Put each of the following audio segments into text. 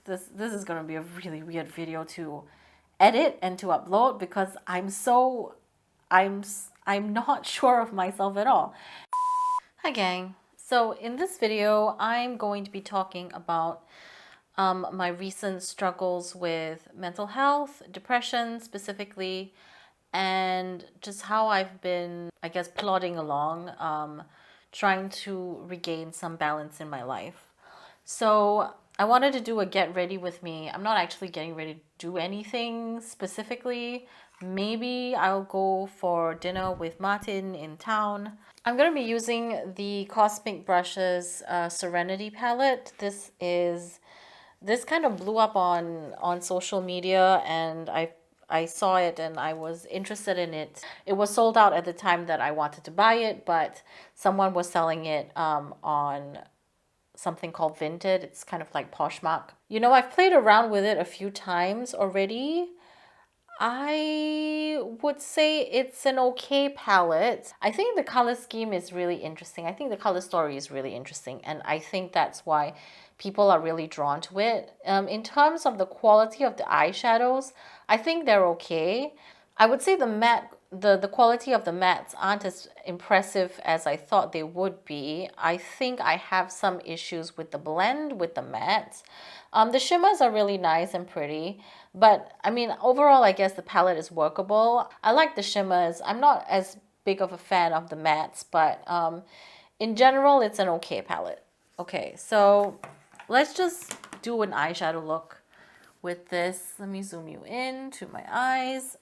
this is gonna be a really weird video to edit and to upload because I'm not sure of myself at all. Hi gang. So in this video, I'm going to be talking about my recent struggles with mental health, depression specifically, and just how I've been, I guess, plodding along, trying to regain some balance in my life. So I wanted to do a get ready with me. I'm not actually getting ready to do anything specifically. Maybe I'll go for dinner with Martin in town. I'm going to be using the Cosmic Brushes Serenity palette. This kind of blew up on social media, and I saw it and I was interested in it. It was sold out at the time that I wanted to buy it, but someone was selling it on something called Vinted. It's kind of like Poshmark. You know, I've played around with it a few times already. I would say it's an okay palette. I think the color scheme is really interesting. I think the color story is really interesting, and I think that's why people are really drawn to it. In terms of the quality of the eyeshadows, I think they're okay. I would say the quality of the mattes aren't as impressive as I thought they would be. I think I have some issues with the blend with the mattes. The shimmers are really nice and pretty, but I mean, overall, I guess the palette is workable. I like the shimmers. I'm not as big of a fan of the mattes, but in general, it's an okay palette. Okay, so let's just do an eyeshadow look with this. Let me zoom you in to my eyes.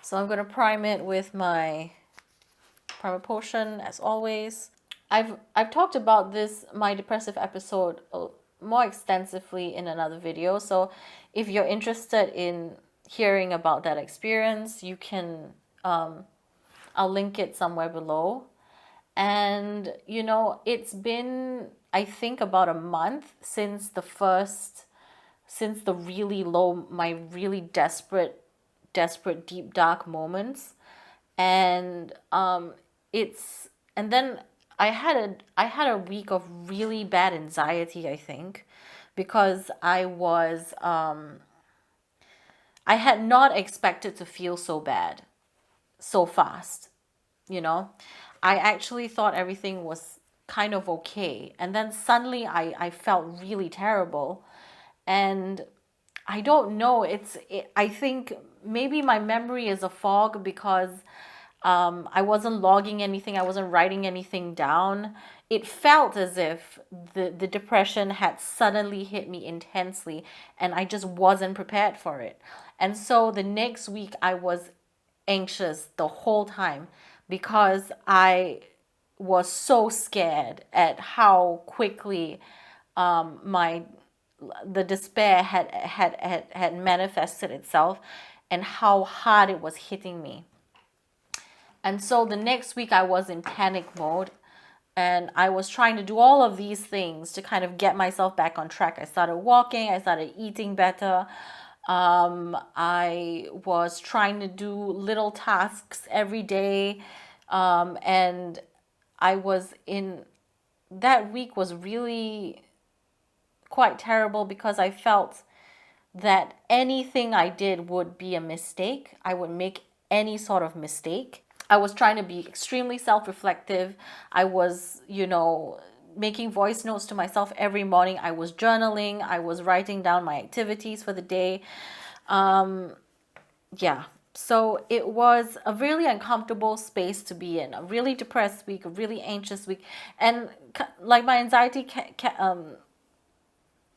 So I'm going to prime it with my primer potion as always. I've talked about this, my depressive episode, more extensively in another video. So if you're interested in hearing about that experience, you can, I'll link it somewhere below. And, you know, it's been, I think, about a month since the really low, my really desperate deep dark moments, and then I had a week of really bad anxiety, I think, because I had not expected to feel so bad so fast. You know, I actually thought everything was kind of okay, and then suddenly I felt really terrible. And I don't know. I think maybe my memory is a fog because I wasn't logging anything. I wasn't writing anything down. It felt as if the depression had suddenly hit me intensely and I just wasn't prepared for it. And so the next week I was anxious the whole time because I was so scared at how quickly the despair had manifested itself and how hard it was hitting me. And so the next week I was in panic mode and I was trying to do all of these things to kind of get myself back on track. I started walking, I started eating better. I was trying to do little tasks every day. And that week was really quite terrible because I felt that anything I did would be a mistake. I would make any sort of mistake. I was trying to be extremely self-reflective. I was, making voice notes to myself every morning. I was journaling. I was writing down my activities for the day. So it was a really uncomfortable space to be in, a really depressed week, a really anxious week. And like my anxiety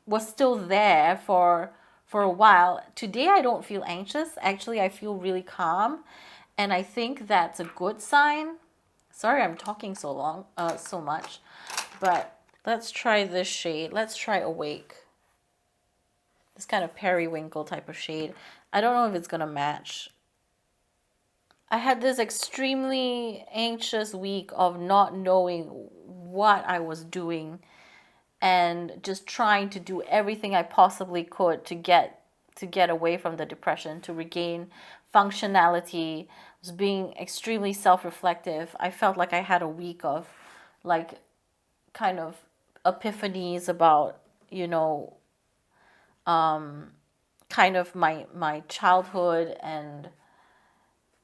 was still there for a while. Today I don't feel anxious. Actually, I feel really calm, and I think that's a good sign. Sorry, I'm talking so much, but let's try this shade. Let's try Awake. This kind of periwinkle type of shade. I don't know if it's gonna match. I had this extremely anxious week of not knowing what I was doing and just trying to do everything I possibly could to get away from the depression, to regain functionality. I was being extremely self-reflective. I felt like I had a week of like kind of epiphanies about you know, kind of my childhood and,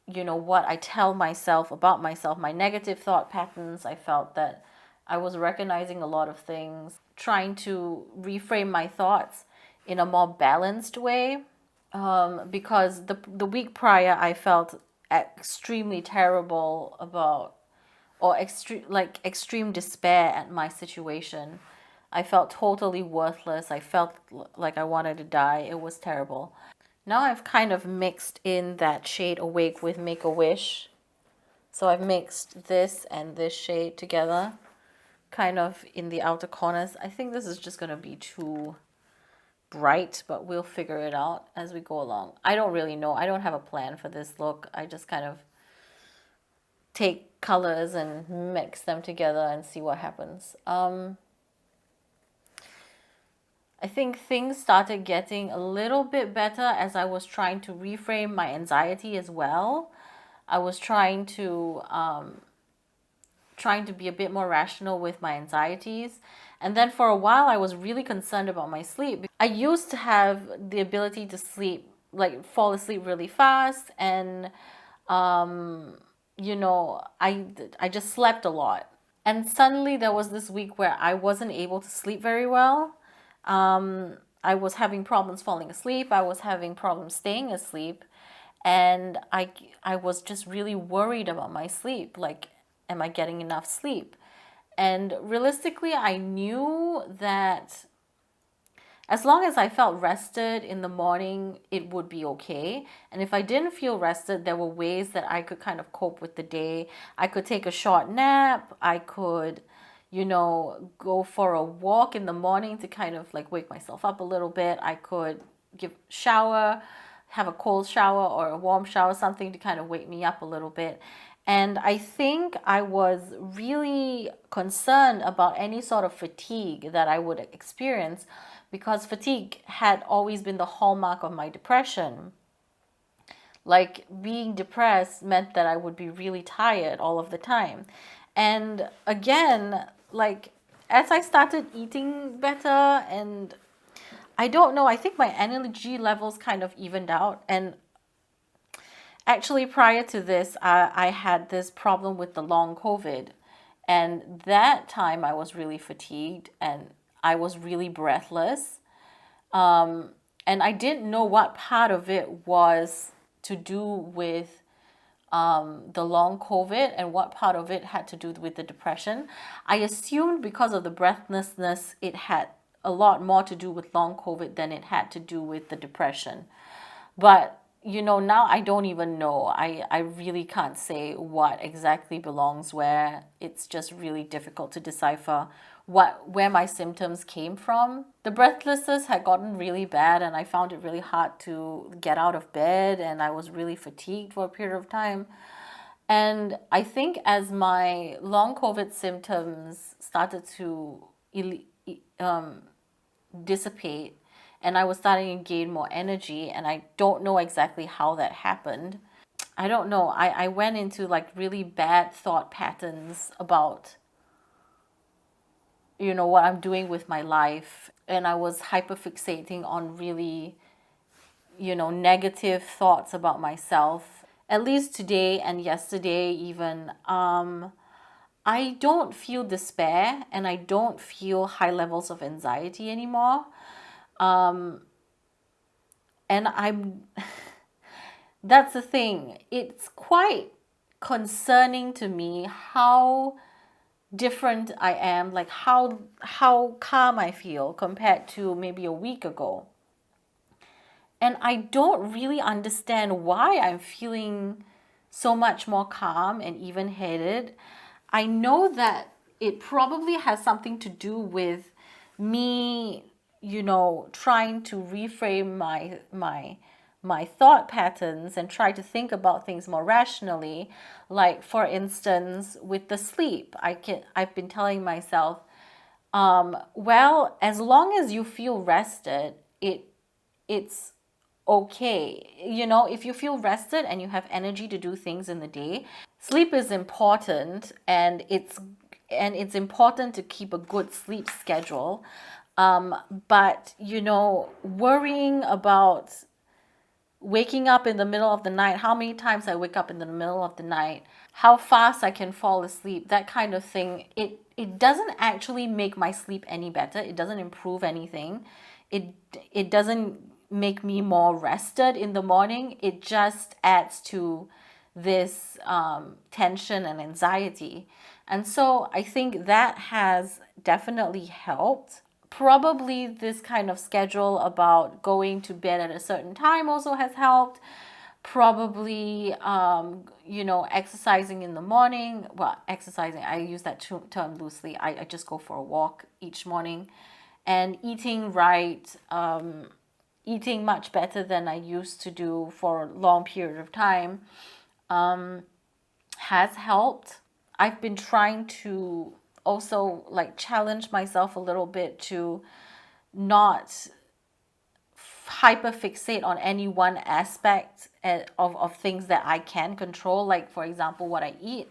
you know, what I tell myself about myself, my negative thought patterns. I felt that I was recognizing a lot of things, trying to reframe my thoughts in a more balanced way. Because the week prior, I felt extremely terrible about, or extreme despair at my situation. I felt totally worthless. I felt like I wanted to die. It was terrible. Now I've kind of mixed in that shade Awake with Make a Wish. So I've mixed this and this shade together, kind of in the outer corners. I think this is just going to be too bright, but we'll figure it out as we go along. I don't really know. I don't have a plan for this look. I just kind of take colors and mix them together and see what happens. I think things started getting a little bit better as I was trying to reframe my anxiety as well. I was trying to be a bit more rational with my anxieties. And then for a while, I was really concerned about my sleep. I used to have the ability to sleep, like fall asleep really fast. And, you know, I just slept a lot. And suddenly there was this week where I wasn't able to sleep very well. I was having problems falling asleep. I was having problems staying asleep. And I was just really worried about my sleep. Like, am I getting enough sleep? And realistically, I knew that as long as I felt rested in the morning, it would be okay. And if I didn't feel rested, there were ways that I could kind of cope with the day. I could take a short nap. I could, you know, go for a walk in the morning to kind of like wake myself up a little bit. I could have a cold shower or a warm shower, something to kind of wake me up a little bit. And I think I was really concerned about any sort of fatigue that I would experience, because fatigue had always been the hallmark of my depression. Like, being depressed meant that I would be really tired all of the time. And again, like, as I started eating better, and I don't know, I think my energy levels kind of evened out. And actually, prior to this, I had this problem with the long COVID. And that time I was really fatigued and I was really breathless. And I didn't know what part of it was to do with the long COVID and what part of it had to do with the depression. I assumed because of the breathlessness, it had a lot more to do with long COVID than it had to do with the depression. But you know, now I don't even know. I really can't say what exactly belongs where. It's just really difficult to decipher where my symptoms came from. The breathlessness had gotten really bad and I found it really hard to get out of bed, and I was really fatigued for a period of time. And I think as my long COVID symptoms started to dissipate, and I was starting to gain more energy, and I don't know exactly how that happened. I don't know. I went into like really bad thought patterns about, you know, what I'm doing with my life. And I was hyperfixating on really, you know, negative thoughts about myself. At least today and yesterday even, I don't feel despair and I don't feel high levels of anxiety anymore. And that's the thing. It's quite concerning to me how different I am, like how calm I feel compared to maybe a week ago. And I don't really understand why I'm feeling so much more calm and even-headed. I know that it probably has something to do with me, you know, trying to reframe my thought patterns and try to think about things more rationally. Like, for instance, with the sleep, I've been telling myself, well, as long as you feel rested, it's okay. You know, if you feel rested and you have energy to do things in the day, sleep is important, and it's important to keep a good sleep schedule. But, you know, worrying about waking up in the middle of the night, how many times I wake up in the middle of the night, how fast I can fall asleep, that kind of thing, it doesn't actually make my sleep any better. It doesn't improve anything. It it doesn't make me more rested in the morning. It just adds to this tension and anxiety. And so I think that has definitely helped. Probably this kind of schedule about going to bed at a certain time also has helped. Probably, you know, exercising in the morning. Well, exercising, I use that term loosely. I just go for a walk each morning. And eating right, eating much better than I used to do for a long period of time has helped. I've been trying to also like challenge myself a little bit to not hyper fixate on any one aspect of things that I can control, like for example what I eat.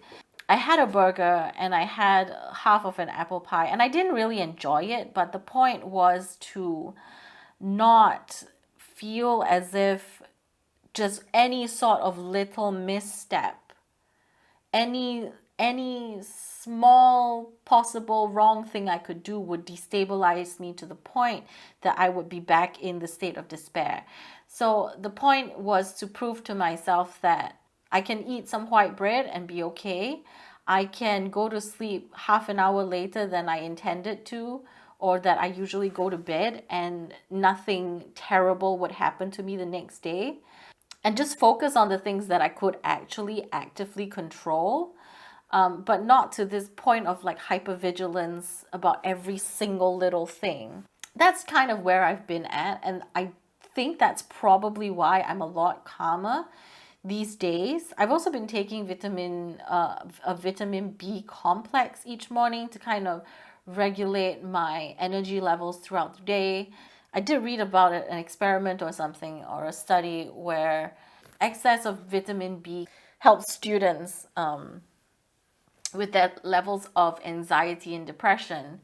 I had a burger and I had half of an apple pie and I didn't really enjoy it, but the point was to not feel as if just any sort of little misstep, any small possible wrong thing I could do would destabilize me to the point that I would be back in the state of despair. So the point was to prove to myself that I can eat some white bread and be okay. I can go to sleep half an hour later than I intended to, or that I usually go to bed and nothing terrible would happen to me the next day. And just focus on the things that I could actually actively control, but not to this point of like hypervigilance about every single little thing. That's kind of where I've been at, and I think that's probably why I'm a lot calmer these days. I've also been taking a vitamin B complex each morning to kind of regulate my energy levels throughout the day. I did read about it, an experiment or something, or a study where excess of vitamin B helps students with their levels of anxiety and depression.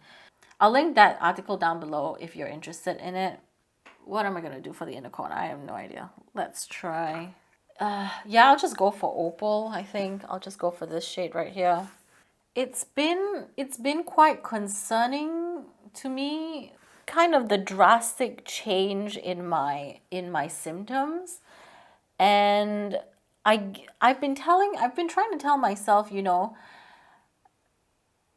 I'll link that article down below if you're interested in it. What am I going to do for the inner corner? I have no idea. Let's try. Yeah, I'll just go for opal, I think. I'll just go for this shade right here. It's been quite concerning to me, kind of the drastic change in my symptoms. And I've been trying to tell myself, you know,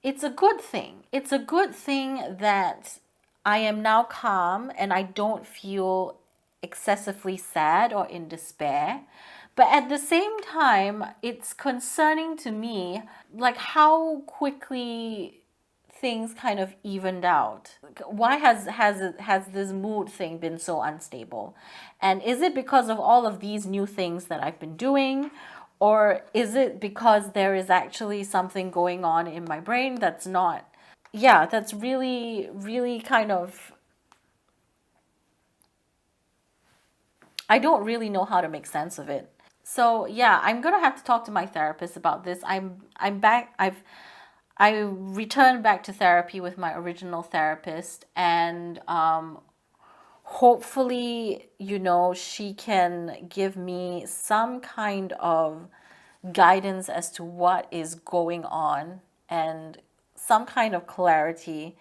it's a good thing. It's a good thing that I am now calm and I don't feel excessively sad or in despair. But at the same time, it's concerning to me, like how quickly things kind of evened out. Why has this mood thing been so unstable? And is it because of all of these new things that I've been doing? Or is it because there is actually something going on in my brain that's not, yeah, that's really, really kind of, I don't really know how to make sense of it. So yeah, I'm gonna have to talk to my therapist about this. I'm back. I returned back to therapy with my original therapist, and hopefully, you know, she can give me some kind of guidance as to what is going on and some kind of clarity.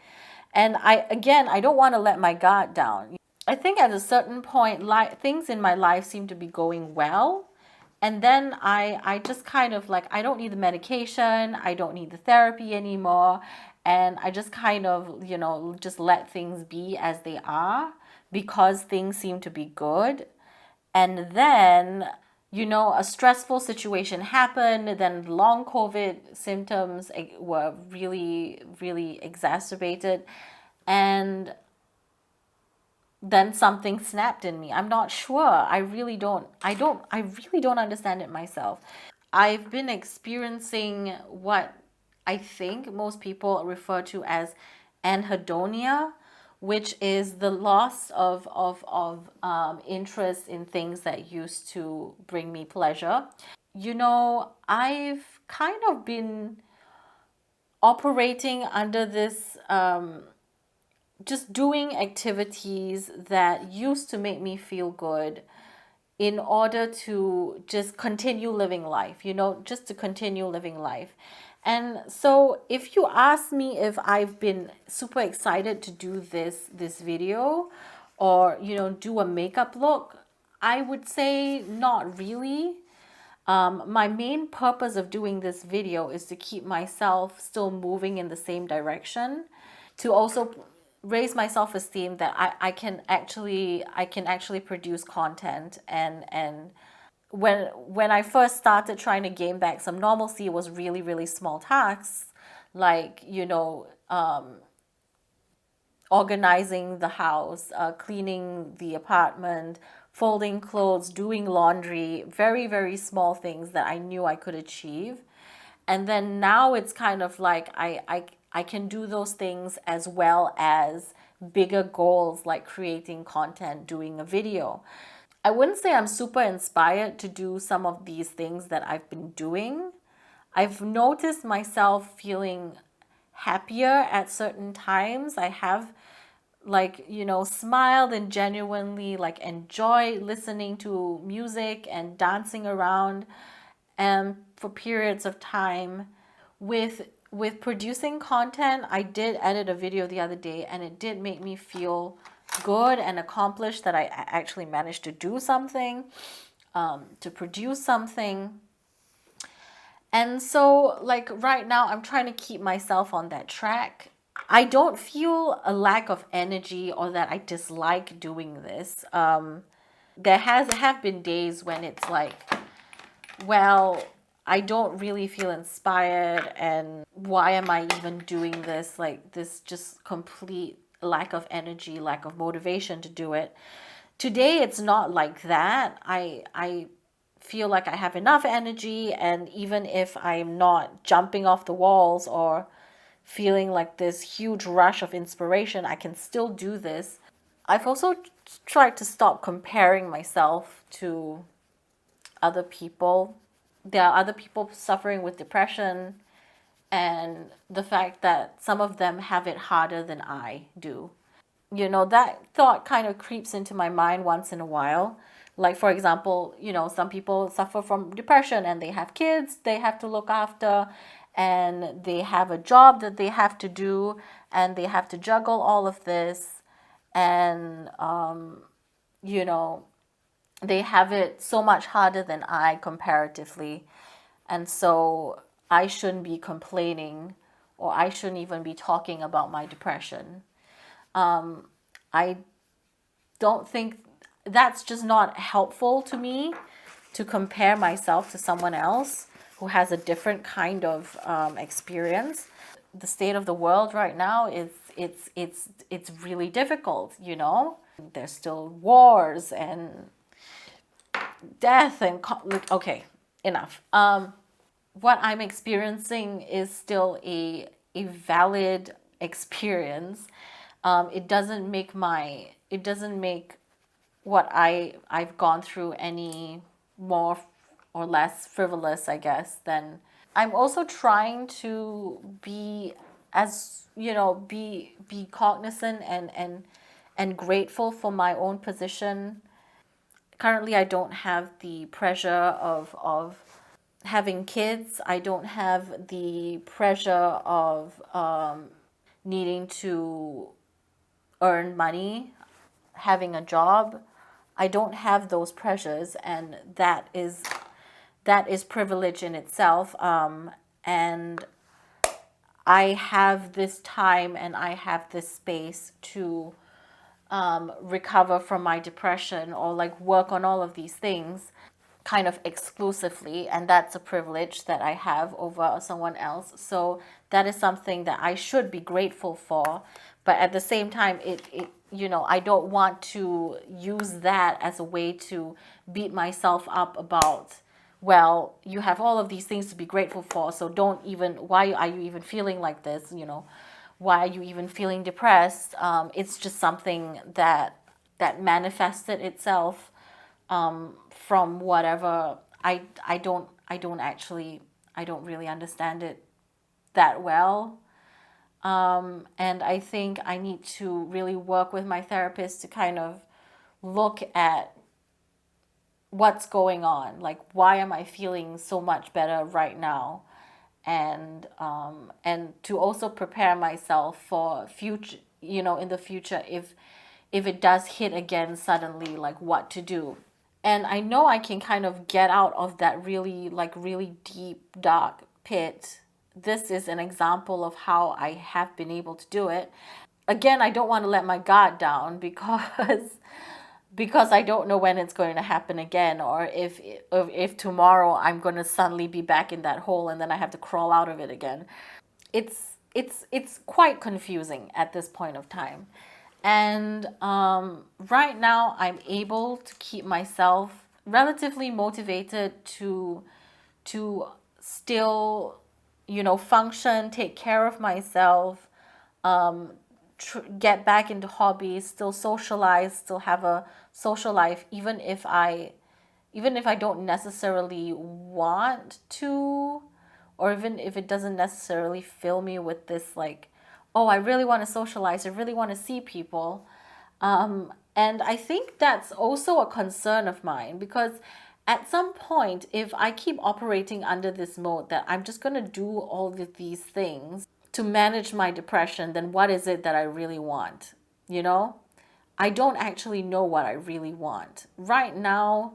And I don't want to let my guard down. I think at a certain point, things in my life seem to be going well. And then I just kind of like, I don't need the medication. I don't need the therapy anymore. And I just kind of, you know, just let things be as they are because things seem to be good. And then, you know, a stressful situation happened. Then long COVID symptoms were really, really exacerbated. And then something snapped in me. I'm not sure. I really don't understand it myself. I've been experiencing what I think most people refer to as anhedonia, which is the loss of interest in things that used to bring me pleasure. You know, I've kind of been operating under this just doing activities that used to make me feel good in order to just continue living life, just to continue living life. And so if you ask me if I've been super excited to do this video, or do a makeup look, I would say not really. My main purpose of doing this video is to keep myself still moving in the same direction, to also raise my self-esteem that I can actually produce content. And when I first started trying to gain back some normalcy, it was really, really small tasks, like organizing the house, cleaning the apartment, folding clothes, doing laundry, very, very small things that I knew I could achieve. And then now it's kind of like I can do those things as well as bigger goals like creating content, doing a video. I wouldn't say I'm super inspired to do some of these things that I've been doing. I've noticed myself feeling happier at certain times. I have smiled and genuinely enjoy listening to music and dancing around for periods of time. With producing content, I did edit a video the other day, and it did make me feel good and accomplished that I actually managed to do something, to produce something. And so right now I'm trying to keep myself on that track. I don't feel a lack of energy or that I dislike doing this. There have been days when it's like, well, I don't really feel inspired, and why am I even doing this? Like, this just complete lack of energy, lack of motivation to do it. Today it's not like that. I feel like I have enough energy, and even if I'm not jumping off the walls or feeling like this huge rush of inspiration, I can still do this. I've also tried to stop comparing myself to other people. There are other people suffering with depression, and the fact that some of them have it harder than I do. That thought kind of creeps into my mind once in a while. Like, for example, some people suffer from depression and they have kids they have to look after, and they have a job that they have to do, and they have to juggle all of this. And, you know, they have it so much harder than I comparatively. And so I shouldn't be complaining, or I shouldn't even be talking about my depression. I don't think that's just not helpful to me, to compare myself to someone else who has a different kind of experience. The state of the world right now is it's really difficult. There's still wars and death and okay, enough. What I'm experiencing is still a valid experience. It doesn't make what I've gone through any more or less frivolous, I guess. Then I'm also trying to be, as be cognizant and grateful for my own position. Currently, I don't have the pressure of having kids. I don't have the pressure of needing to earn money, having a job. I don't have those pressures, and that is privilege in itself. And I have this time and I have this space to recover from my depression, or work on all of these things kind of exclusively, and that's a privilege that I have over someone else. So that is something that I should be grateful for. But at the same time, I don't want to use that as a way to beat myself up about, well, you have all of these things to be grateful for, so why are you even feeling like this? Why are you even feeling depressed? It's just something that manifested itself from whatever. I don't really understand it that well. And I think I need to really work with my therapist to kind of look at what's going on. Like, why am I feeling so much better right now? And to also prepare myself for future, in the future, if it does hit again suddenly, like what to do. And I know I can kind of get out of that really deep dark pit. This is an example of how I have been able to do it. Again, I don't want to let my guard down because I don't know when it's going to happen again, or if tomorrow I'm going to suddenly be back in that hole and then I have to crawl out of it again. It's quite confusing at this point of time. And right now I'm able to keep myself relatively motivated to still, function, take care of myself, get back into hobbies, still socialize, still have a social life, even if I don't necessarily want to, or even if it doesn't necessarily fill me with this like, oh, I really want to socialize, I really want to see people. And I think that's also a concern of mine, because at some point, if I keep operating under this mode that I'm just going to do all of these things to manage my depression, then what is it that I really want? You know? I don't actually know what I really want. Right now,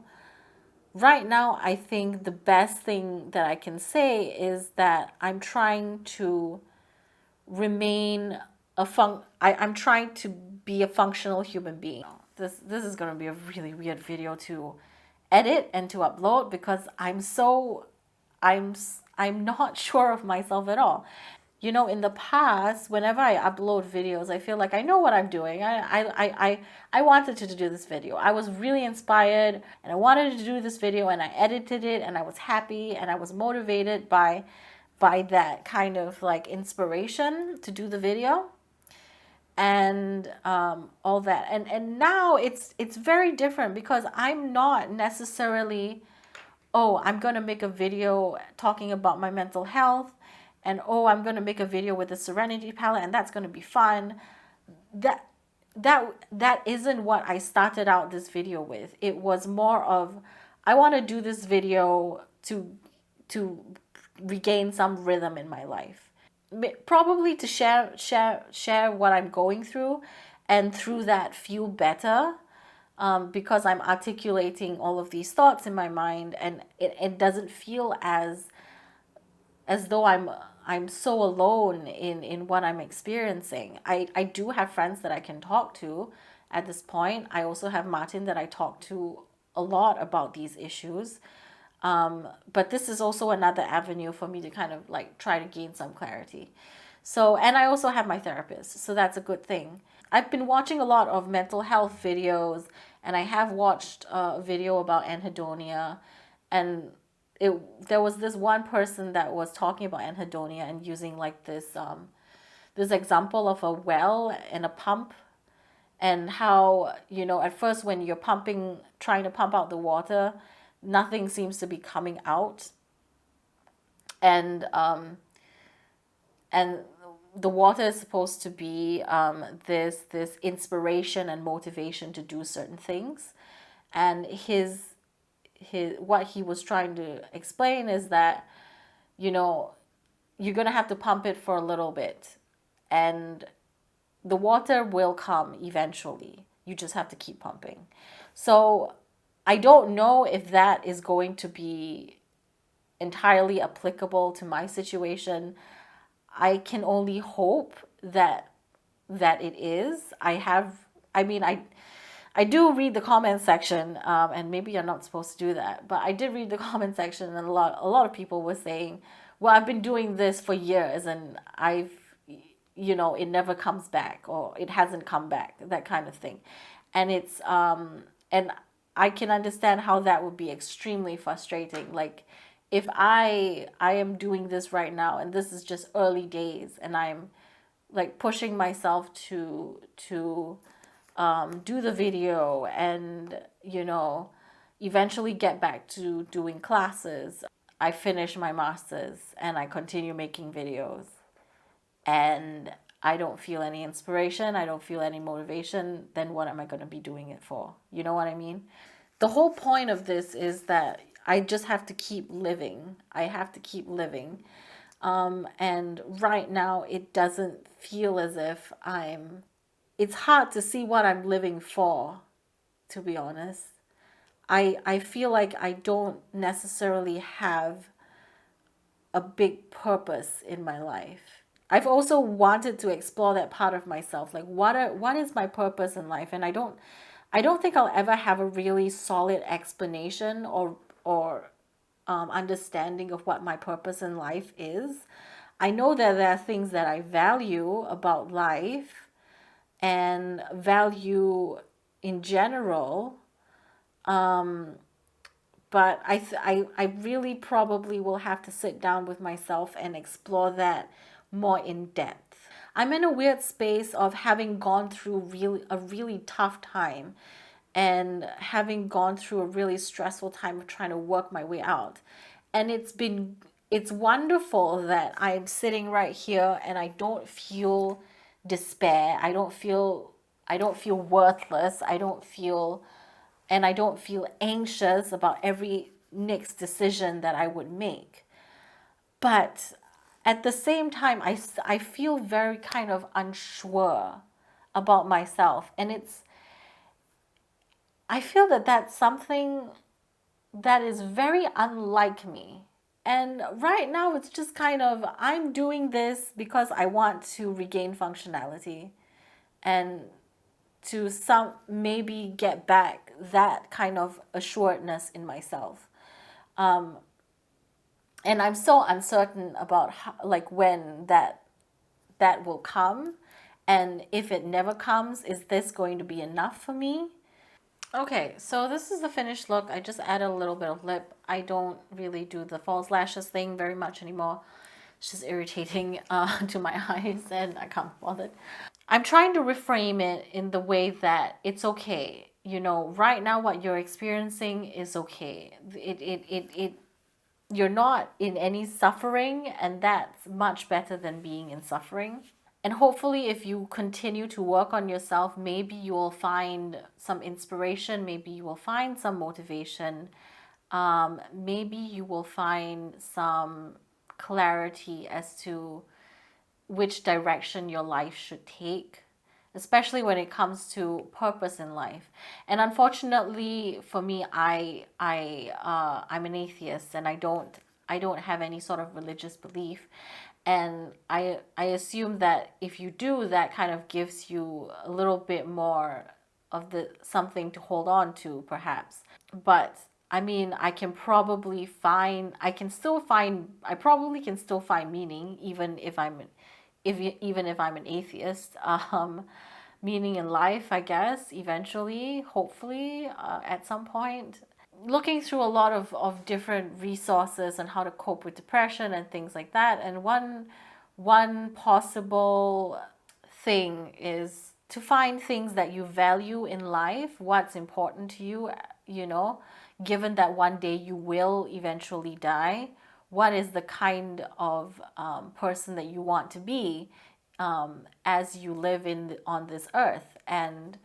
I think the best thing that I can say is that I'm trying to remain I'm trying to be a functional human being. This is going to be a really weird video to edit and to upload, because I'm I'm not sure of myself at all. In the past, whenever I upload videos, I feel like I know what I'm doing. I wanted to do this video. I was really inspired and I wanted to do this video, and I edited it and I was happy and I was motivated by that kind of like inspiration to do the video, and all that. And now it's very different, because I'm not necessarily, oh, I'm going to make a video talking about my mental health, and oh, I'm going to make a video with the Serenity palette and that's going to be fun. That isn't what I started out this video with. It was more of, I want to do this video to regain some rhythm in my life, probably to share what I'm going through, and through that feel better, because I'm articulating all of these thoughts in my mind, and it doesn't feel as though I'm so alone in what I'm experiencing. I do have friends that I can talk to at this point. I also have Martin that I talk to a lot about these issues. But this is also another avenue for me to kind of like try to gain some clarity. So, and I also have my therapist, so that's a good thing. I've been watching a lot of mental health videos, and I have watched a video about Anhedonia, and there was this one person that was talking about Anhedonia and using like this example of a well and a pump, and how, at first when you're trying to pump out the water, nothing seems to be coming out, and and the water is supposed to be this inspiration and motivation to do certain things. And his what he was trying to explain is that, you're gonna have to pump it for a little bit, and the water will come eventually. You just have to keep pumping. So I don't know if that is going to be entirely applicable to my situation. I can only hope that it is. I do read the comment section, and maybe you're not supposed to do that, but I did read the comment section, and a lot of people were saying, well, I've been doing this for years and it never comes back, or it hasn't come back, that kind of thing. And and I can understand how that would be extremely frustrating. Like, if I am doing this right now, and this is just early days, and I'm like pushing myself to do the video, and eventually get back to doing classes. I finish my master's and I continue making videos. and I don't feel any inspiration, I don't feel any motivation, then what am I going to be doing it for? You know what I mean? The whole point of this is that I just have to keep living. I have to keep living. And right now, it doesn't feel as if it's hard to see what I'm living for, to be honest. I feel like I don't necessarily have a big purpose in my life. I've also wanted to explore that part of myself. Like what is my purpose in life? And I don't think I'll ever have a really solid explanation or understanding of what my purpose in life is. I know that there are things that I value about life and value in general, but I really probably will have to sit down with myself and explore that more in depth. I'm in a weird space of having gone through a really tough time and having gone through a really stressful time of trying to work my way out. And it's wonderful that I'm sitting right here and I don't feel despair. I don't feel worthless. I don't feel anxious about every next decision that I would make. But at the same time, I feel very kind of unsure about myself. And I feel that that's something that is very unlike me. And right now, it's just kind of, I'm doing this because I want to regain functionality and to some maybe get back that kind of assuredness in myself. And I'm so uncertain about how, like when that will come, and if it never comes, is this going to be enough for me? Okay, so this is the finished look. I just added a little bit of lip. I don't really do the false lashes thing very much anymore. It's just irritating to my eyes and I can't bother. I'm trying to reframe it in the way that it's okay. You know, right now what you're experiencing is okay. You're not in any suffering, and that's much better than being in suffering. And hopefully, if you continue to work on yourself, maybe you will find some inspiration, maybe you will find some motivation, maybe you will find some clarity as to which direction your life should take, especially when it comes to purpose in life. And unfortunately for me, I'm an atheist, and I don't have any sort of religious belief. And I assume that if you do, that kind of gives you a little bit more of the something to hold on to, perhaps. But I mean, I probably can still find meaning, even if I'm an atheist. Meaning in life, I guess, eventually, hopefully, at some point. Looking through a lot of different resources on how to cope with depression and things like that. And one possible thing is to find things that you value in life, what's important to you, you know, given that one day you will eventually die. What is the kind of person that you want to be as you live on this earth? And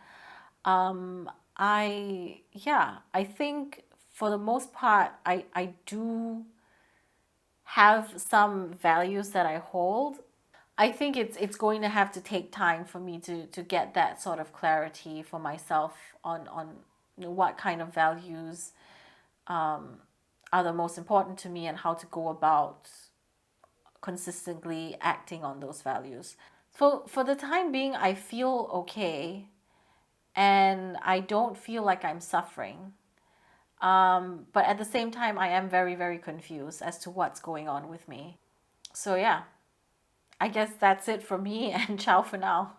I think for the most part, I do have some values that I hold. I think it's going to have to take time for me to get that sort of clarity for myself on what kind of values are the most important to me and how to go about consistently acting on those values. For the time being, I feel okay and I don't feel like I'm suffering. But at the same time, I am very, very confused as to what's going on with me. So, yeah, I guess that's it for me, and ciao for now.